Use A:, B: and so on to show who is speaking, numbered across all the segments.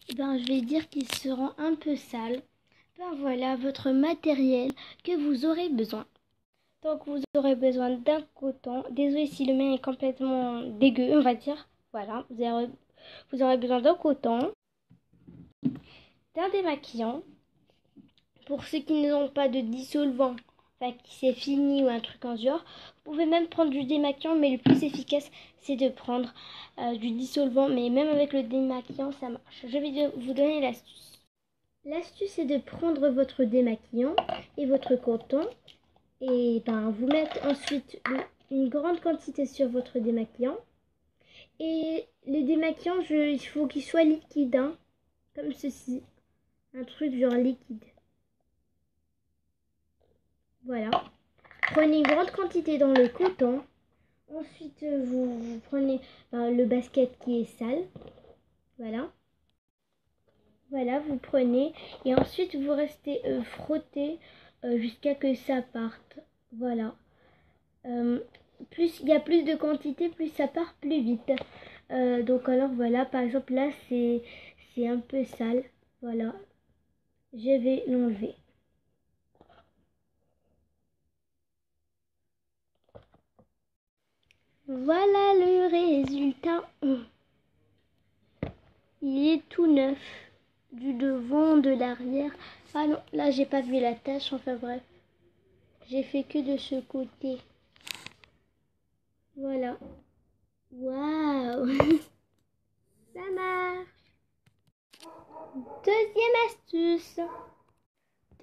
A: je vais dire qu'ils seront un peu sales. Voilà votre matériel que vous aurez besoin. Donc vous aurez besoin d'un coton. Désolé si le mien est complètement dégueu, on va dire. Voilà, vous aurez besoin d'un coton, d'un démaquillant. Pour ceux qui n'ont pas de dissolvant, enfin qui c'est fini ou un truc en ce genre, vous pouvez même prendre du démaquillant, mais le plus efficace c'est de prendre du dissolvant. Mais même avec le démaquillant ça marche. Je vais vous donner l'astuce. L'astuce c'est de prendre votre démaquillant et votre coton et vous mettez ensuite une grande quantité sur votre démaquillant. Et le démaquillant, il faut qu'il soit liquide, hein, comme ceci. Un truc genre liquide. Voilà. Prenez une grande quantité dans le coton. Ensuite, vous prenez le basket qui est sale. Voilà. Voilà, vous prenez. Et ensuite, vous restez frotter jusqu'à que ça parte. Voilà. Plus il y a plus de quantité, plus ça part plus vite. Donc alors voilà, par exemple là c'est un peu sale. Voilà, je vais l'enlever. Voilà le résultat. Il est tout neuf, du devant, de l'arrière. Ah non, là j'ai pas vu la tache, enfin bref. J'ai fait que de ce côté. Voilà. Waouh. Ça marche.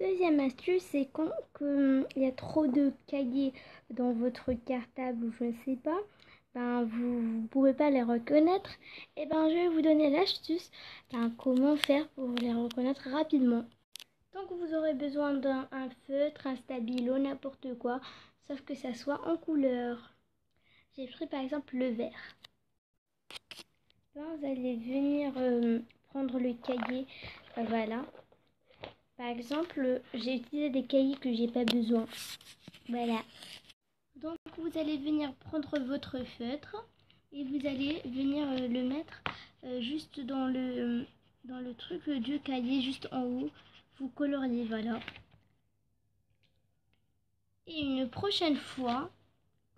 A: Deuxième astuce, c'est quand il y a trop de cahiers dans votre cartable ou je ne sais pas, vous ne pouvez pas les reconnaître. Et je vais vous donner l'astuce comment faire pour les reconnaître rapidement. Donc vous aurez besoin d'un feutre, un stabilo, n'importe quoi, sauf que ça soit en couleur. J'ai pris par exemple le vert. Vous allez venir prendre le cahier, voilà. Par exemple, j'ai utilisé des cahiers que j'ai pas besoin. Voilà. Donc vous allez venir prendre votre feutre et vous allez venir le mettre juste dans le truc du cahier, juste en haut. Vous coloriez, voilà. Et une prochaine fois,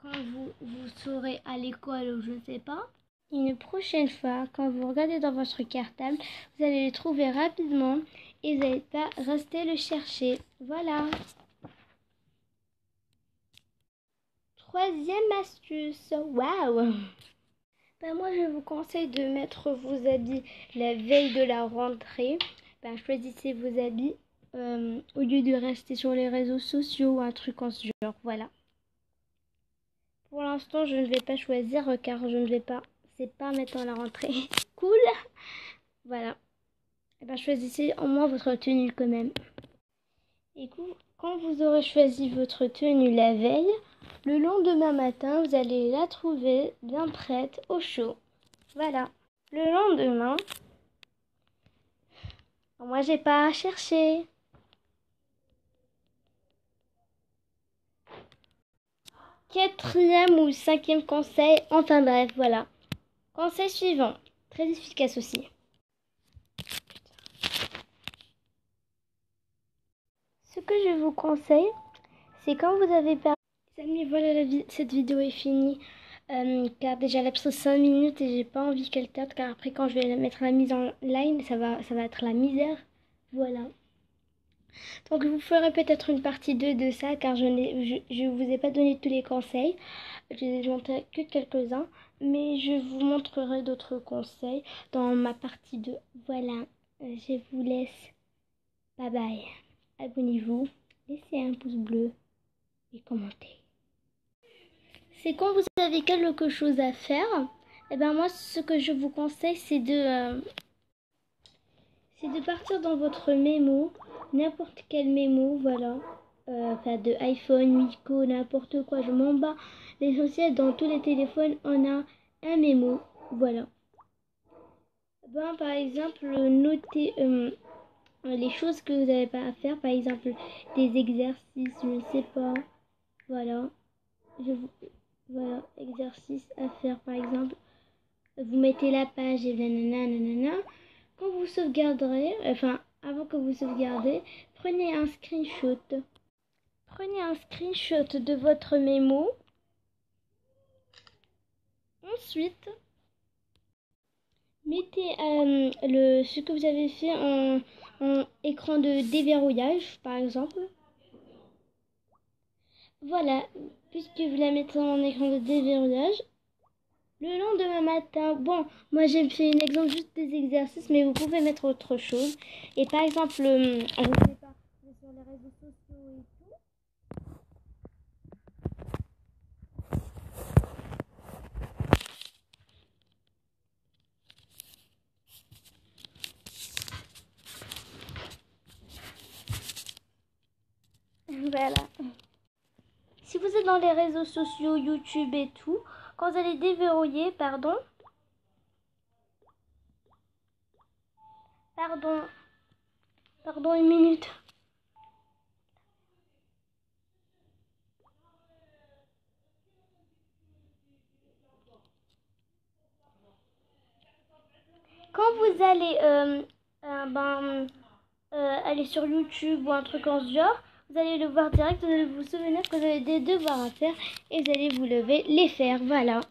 A: quand vous serez à l'école ou je ne sais pas, une prochaine fois, quand vous regardez dans votre cartable, vous allez le trouver rapidement et vous n'allez pas rester le chercher. Voilà. Troisième astuce. Waouh! Moi, je vous conseille de mettre vos habits la veille de la rentrée. Choisissez vos habits au lieu de rester sur les réseaux sociaux ou un truc en ce genre. Voilà. Pour l'instant, je ne vais pas choisir car je ne vais pas. C'est pas maintenant la rentrée. Cool. Voilà. Choisissez au moins votre tenue quand même. Et quand vous aurez choisi votre tenue la veille, le lendemain matin, vous allez la trouver bien prête au chaud. Voilà. Le lendemain, moi j'ai pas cherché. Quatrième ou cinquième conseil, enfin bref, voilà. Conseil suivant, très efficace aussi. Ce que je vous conseille, c'est quand vous avez perdu... Amis, voilà, cette vidéo est finie. Car déjà elle a pris 5 minutes et j'ai pas envie qu'elle tarde, car après quand je vais mettre la mise en ligne, ça va être la misère. Voilà. Donc je vous ferai peut-être une partie 2 de ça, car je vous ai pas donné tous les conseils. Je n'ai montré que quelques-uns, mais je vous montrerai d'autres conseils dans ma partie 2. Voilà, je vous laisse. Bye bye. Abonnez-vous, laissez un pouce bleu et commentez. C'est quand vous avez quelque chose à faire, moi ce que je vous conseille c'est de partir dans votre mémo, n'importe quel mémo, voilà, de iPhone, Mico, n'importe quoi, je m'en bats. L'essentiel, dans tous les téléphones, on a un mémo, voilà. Par exemple, notez les choses que vous n'avez pas à faire, par exemple, des exercices, je ne sais pas, voilà. Voilà, exercice à faire, par exemple. Vous mettez la page et nanana, nanana. Quand vous sauvegarderez, enfin avant que vous sauvegardez, prenez un screenshot. Prenez un screenshot de votre mémo. Ensuite, mettez ce que vous avez fait en écran de déverrouillage, par exemple. Voilà, puisque vous la mettez en écran de déverrouillage. Le lendemain matin, bon, moi j'ai fait un exemple juste des exercices, mais vous pouvez mettre autre chose. Et par exemple, je ne sais pas, sur les réseaux sociaux et tout. Voilà. Si vous êtes dans les réseaux sociaux, YouTube et tout, quand vous allez déverrouiller, pardon, une minute. Quand vous allez aller sur YouTube ou un truc en ce genre, vous allez le voir direct, vous allez vous souvenir que vous avez des devoirs à faire et vous allez vous lever, les faire, voilà.